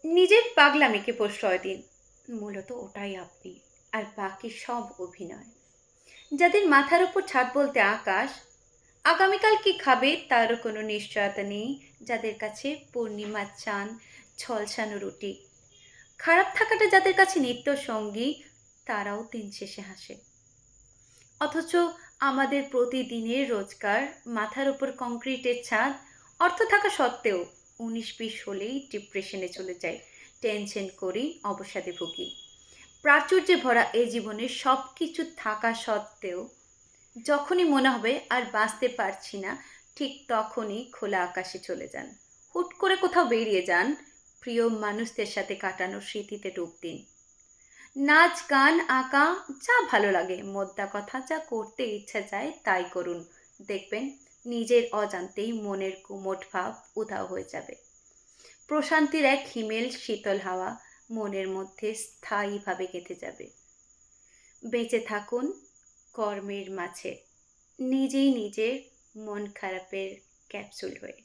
নিজের পাগলামিকে প্রশ্রয় দিন। মূলত ওটাই আপনি। আর বাকি সব অভিনয়। যাদের মাথার উপর ছাদ বলতে আকাশ, আগামীকাল কি খাবে তারও কোনো নিশ্চয়তা নেই। যাদের কাছে পূর্ণিমার চাঁদ ঝলসানো রুটি, খারাপ থাকাটা যাদের কাছে নিত্য সঙ্গী, তারাও দিন শেষে হাসে। অথচ আমাদের প্রতিদিনের রোজগার, মাথার উপর কংক্রিটের ছাদ, অর্থ থাকা সত্ত্বেও 19-20 হলেই ডিপ্রেশনে চলে যায়, টেনশন করি, অবসাদে ভুগি। প্রাচুর্যে ভরা এই জীবনে সব কিছু থাকা সত্ত্বেও যখনই মনে হবে আর বাঁচতে পারছি না, ঠিক তখনই খোলা আকাশে চলে যান, হুট করে কোথাও বেরিয়ে যান, প্রিয় মানুষদের সাথে কাটানো স্মৃতিতে ডুব দিন। নাচ গান আঁকা, যা ভালো লাগে, মোদ্দা কথা যা করতে ইচ্ছা যায় তাই করুন। দেখবেন নিজের অজান্তেই মনের গুমোট ভাব উধাও হয়ে যাবে। প্রশান্তির এক হিমেল শীতল হাওয়া মনের মধ্যে স্থায়ীভাবে গেঁথে যাবে। বেঁচে থাকুন কর্মের মাঝে, নিজেই নিজের মন খারাপের ক্যাপসুল হয়ে।